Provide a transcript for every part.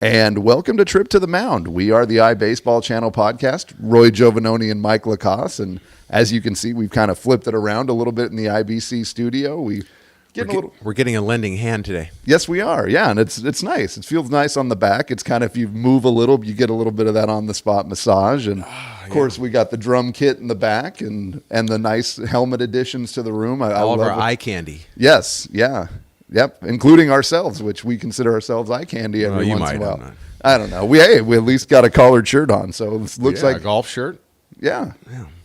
And welcome to Trip to the Mound. We are the iBaseballChannel podcast, Roy Giovanoni and Mike Lacoste. And as you can see, we've kind of flipped it around a little bit in the IBC studio. We're getting a lending hand today. Yes, we are. Yeah, and it's nice. It feels nice on the back. It's kind of, if you move a little, you get a little bit of that on-the-spot massage. And, of course, we got the drum kit in the back and the nice helmet additions to the room. All of our eye candy. Yes, yeah. Yep, including ourselves, which we consider ourselves eye candy every once in a while. I don't know. We at least got a collared shirt on, so it looks like a golf shirt. Yeah,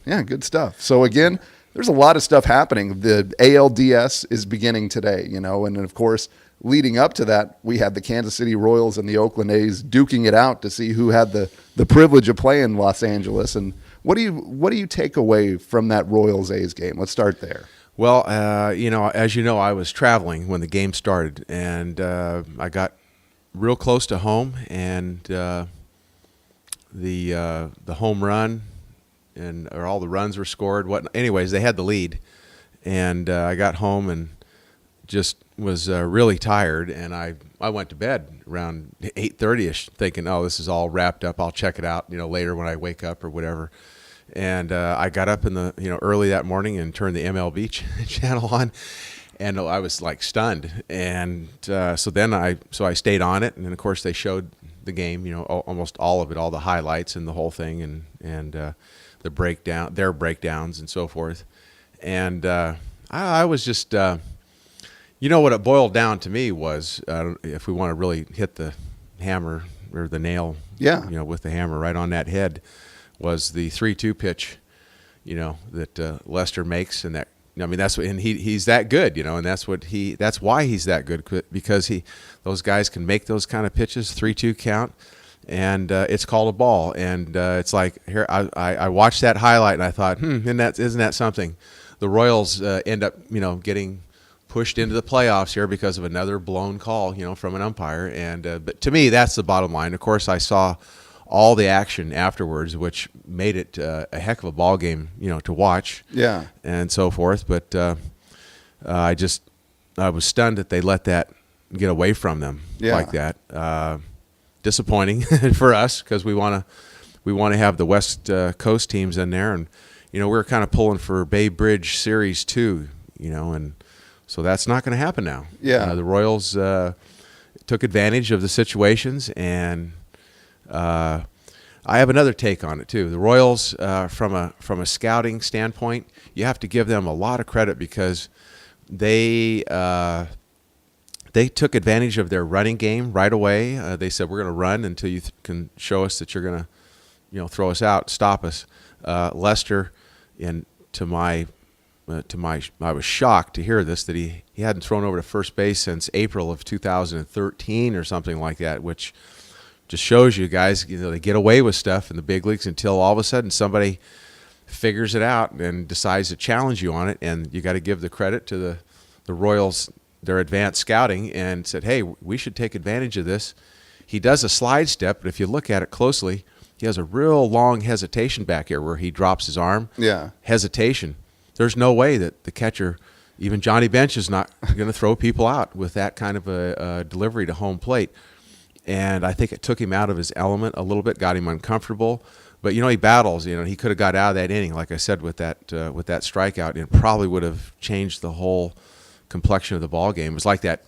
good stuff. So again, there's a lot of stuff happening. The ALDS is beginning today, and then of course, leading up to that, we had the Kansas City Royals and the Oakland A's duking it out to see who had the privilege of playing Los Angeles. And what do you take away from that Royals A's game? Let's start there. Well, as you know, I was traveling when the game started, and I got real close to home, and the home run or all the runs were scored. Anyways, they had the lead, and I got home and just was really tired, and I went to bed around 8:30ish, thinking, oh, this is all wrapped up. I'll check it out, later when I wake up or whatever. And I got up in the early that morning and turned the MLB channel on, and I was like stunned. And so I stayed on it, and then of course they showed the game, almost all of it, all the highlights and the whole thing, and the breakdown, their breakdowns and so forth. And I was just, what it boiled down to me was, if we want to really hit the hammer or the nail, with the hammer right on that head, was the 3-2 pitch, that Lester makes, and that's what, and he's that good, and that's why he's that good, because those guys can make those kind of pitches, 3-2 count, and it's called a ball, and it's like here I watched that highlight and I thought, isn't that something? The Royals end up getting pushed into the playoffs here because of another blown call, from an umpire, and but to me that's the bottom line. Of course, I saw all the action afterwards, which made it a heck of a ball game, to watch. Yeah, and so forth. But I was stunned that they let that get away from them like that. Disappointing for us, because we want to have the West Coast teams in there, and we were kind of pulling for Bay Bridge Series 2, and so that's not going to happen now. Yeah, the Royals took advantage of the situations, and I have another take on it too. The Royals, from a scouting standpoint, you have to give them a lot of credit, because they took advantage of their running game right away. They said, we're going to run until you can show us that you're going to, throw us out, stop us. Lester, I was shocked to hear this, that he hadn't thrown over to first base since April of 2013 or something like that, which just shows you guys, they get away with stuff in the big leagues until all of a sudden somebody figures it out and decides to challenge you on it. And you got to give the credit to the Royals, their advanced scouting, and said, hey, we should take advantage of this. He does a slide step, but if you look at it closely, he has a real long hesitation back here where he drops his arm. Yeah. Hesitation. There's no way that the catcher, even Johnny Bench, is not going to throw people out with that kind of a delivery to home plate. And I think it took him out of his element a little bit, got him uncomfortable. But he battles. He could have got out of that inning, like I said, with that strikeout, and probably would have changed the whole complexion of the ball game. It was like that,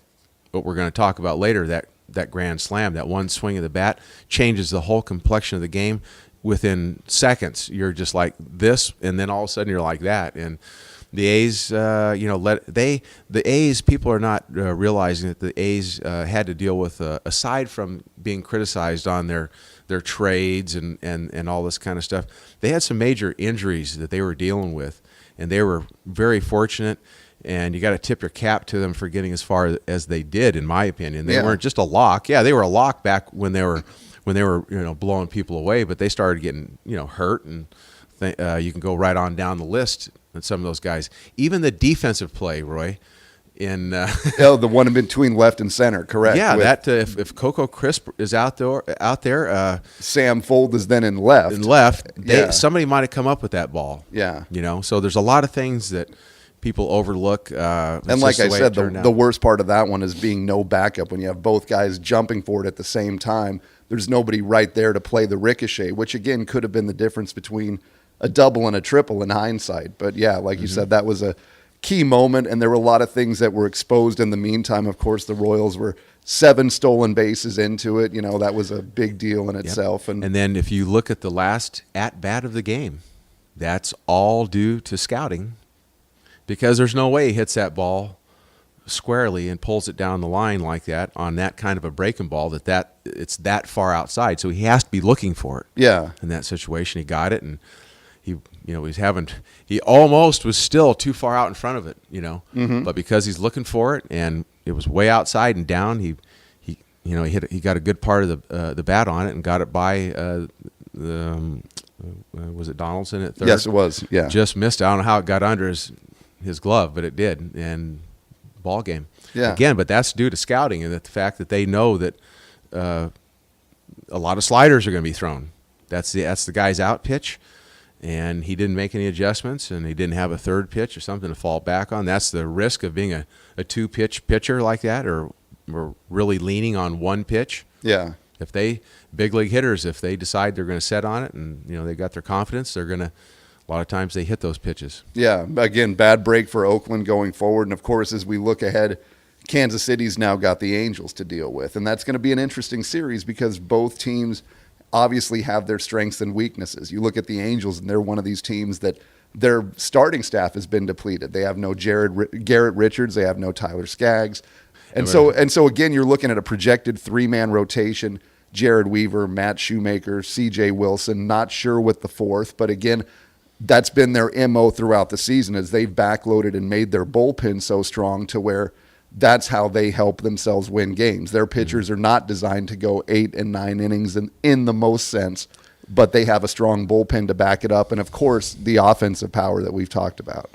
what we're going to talk about later, that grand slam, that one swing of the bat changes the whole complexion of the game within seconds. You're just like this, and then all of a sudden you're like that. And the A's, the A's, people are not realizing that the A's had to deal with, aside from being criticized on their trades and all this kind of stuff, they had some major injuries that they were dealing with, and they were very fortunate. And you got to tip your cap to them for getting as far as they did, in my opinion. They weren't just a lock. Yeah, they were a lock back when they were blowing people away, but they started getting hurt, and you can go right on down the list. And some of those guys, even the defensive play, Roy, in the one in between left and center, correct? Yeah, if Coco Crisp is out there, Sam Fold is then in left. Somebody might have come up with that ball. Yeah, So there's a lot of things that people overlook. And like I said, the worst part of that one is being no backup. When you have both guys jumping for it at the same time, there's nobody right there to play the ricochet, which again could have been the difference between a double and a triple in hindsight. But yeah, like you said, that was a key moment, and there were a lot of things that were exposed in the meantime. Of course, the Royals were 7 stolen bases into it. That was a big deal in itself. And then if you look at the last at-bat of the game, that's all due to scouting, because there's no way he hits that ball squarely and pulls it down the line like that on that kind of a breaking ball that it's that far outside. So he has to be looking for it. Yeah. In that situation, he got it, and he almost was still too far out in front of it, but because he's looking for it and it was way outside and down, he got a good part of the bat on it and got it by was it Donaldson at third? Yes, it was. Yeah. Just missed it. I don't know how it got under his glove, but it did. And ball game. Yeah. Again, but that's due to scouting and the fact that they know that a lot of sliders are going to be thrown. That's the guy's out pitch, and he didn't make any adjustments, and he didn't have a third pitch or something to fall back on. That's the risk of being a 2-pitch pitcher like that, or really leaning on one pitch. Yeah. If big league hitters, if they decide they're going to set on it and they got their confidence, they're going to. A lot of times they hit those pitches. Yeah. Again, bad break for Oakland going forward, and of course, as we look ahead, Kansas City's now got the Angels to deal with, and that's going to be an interesting series because both teams obviously have their strengths and weaknesses. You look at the Angels, and they're one of these teams that their starting staff has been depleted. They have no Garrett Richards. They have no Tyler Skaggs. And so again, you're looking at a projected 3-man rotation: Jared Weaver, Matt Shoemaker, C.J. Wilson. Not sure with the fourth, but again, that's been their MO throughout the season, as they've backloaded and made their bullpen so strong to where that's how they help themselves win games. Their pitchers are not designed to go 8 and 9 innings in the most sense, but they have a strong bullpen to back it up. And of course, the offensive power that we've talked about.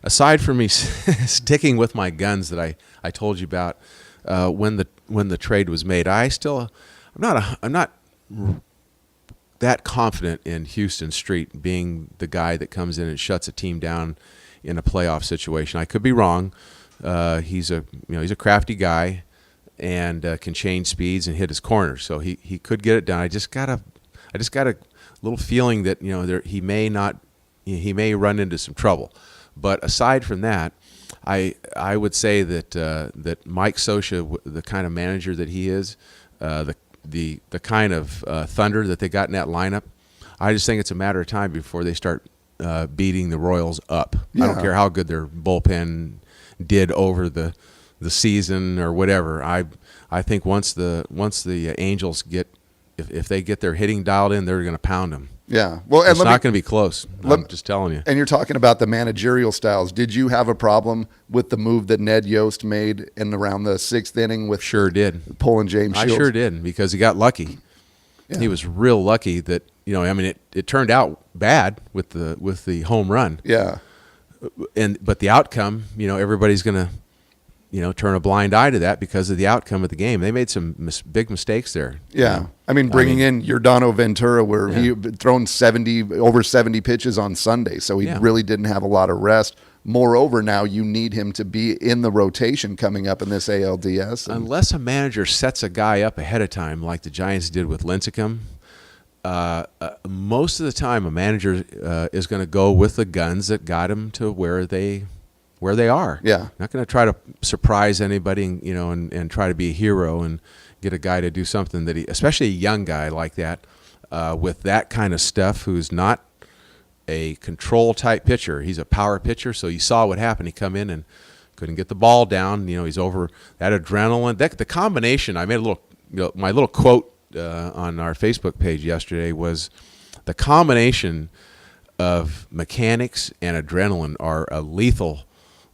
Aside from me sticking with my guns that I told you about when the trade was made, I'm not that confident in Houston Street being the guy that comes in and shuts a team down in a playoff situation. I could be wrong. He's a crafty guy and can change speeds and hit his corners, so he could get it done. I just got a little feeling that he may run into some trouble. But aside from that, I would say that Mike Scioscia, the kind of manager that he is, the kind of thunder that they got in that lineup, I just think it's a matter of time before they start beating the Royals up. Yeah. I don't care how good their bullpen did over the season or whatever. I think once the Angels if they get their hitting dialed in, they're going to pound them. Yeah. Well, it's not going to be close. I'm just telling you. And you're talking about the managerial styles. Did you have a problem with the move that Ned Yost made in around the 6th inning with Sure did. pulling James Shields? I sure did, because he got lucky. Yeah. He was real lucky that it turned out bad with the home run. Yeah. But the outcome, everybody's going to turn a blind eye to that because of the outcome of the game. They made some big mistakes there. Yeah. Bringing in Yordano Ventura, where he had thrown over 70 pitches on Sunday, so he really didn't have a lot of rest. Moreover, now you need him to be in the rotation coming up in this ALDS. Unless a manager sets a guy up ahead of time, like the Giants did with Lincecum, most of the time a manager is going to go with the guns that got him to where they are. Yeah. Not going to try to surprise anybody, and try to be a hero and get a guy to do something that especially a young guy like that, with that kind of stuff, who's not a control type pitcher. He's a power pitcher. So you saw what happened. He come in and couldn't get the ball down. He's over that adrenaline. The combination, I made my little quote on our Facebook page yesterday was the combination of mechanics and adrenaline are a lethal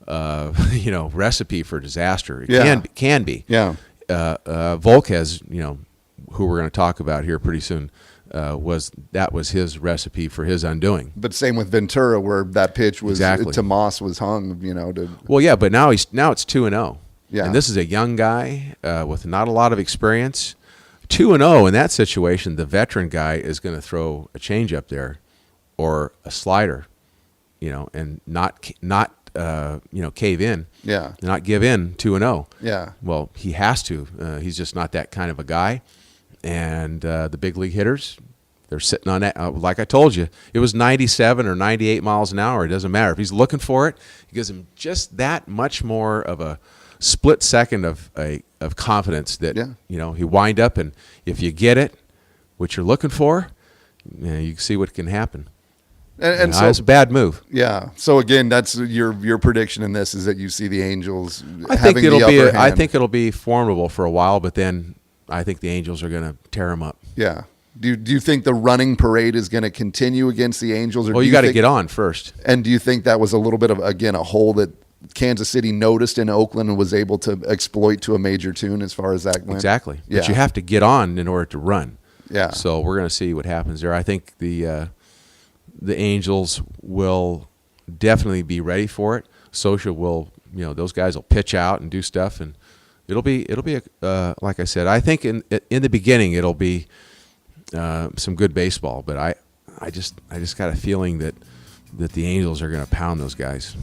recipe for disaster. It can be. Yeah. Volquez, who we're going to talk about here pretty soon, was his recipe for his undoing. But same with Ventura, where that pitch was exactly. to Moss was hung. Well, yeah, but now it's 2-0. Yeah. And this is a young guy with not a lot of experience. 2-0 in that situation, the veteran guy is going to throw a changeup there or a slider, and not cave in. Yeah. Not give in 2-0. Yeah. Well, he has to. He's just not that kind of a guy. And the big league hitters, they're sitting on that. Like I told you, it was 97 or 98 miles an hour. It doesn't matter. If he's looking for it, it gives him just that much more of a split second of confidence that, he wind up, and if you get it, what you're looking for, you can see what can happen. And so it's a bad move. Yeah. So again, that's your prediction in this is that you see the Angels I having think it'll the be. upper hand. I think it'll be formidable for a while, but then I think the Angels are going to tear them up. Yeah. Do you think the running parade is going to continue against the Angels? Or Well, you got to get on first. And do you think that was a little bit of, again, a hole that Kansas City noticed in Oakland and was able to exploit to a major tune as far as that went? Exactly. Yeah. But you have to get on in order to run. Yeah. So we're going to see what happens there. I think the Angels will definitely be ready for it. Socha will, those guys will pitch out and do stuff, and it'll be like I said, I think in the beginning it'll be some good baseball, but I just got a feeling that the Angels are going to pound those guys.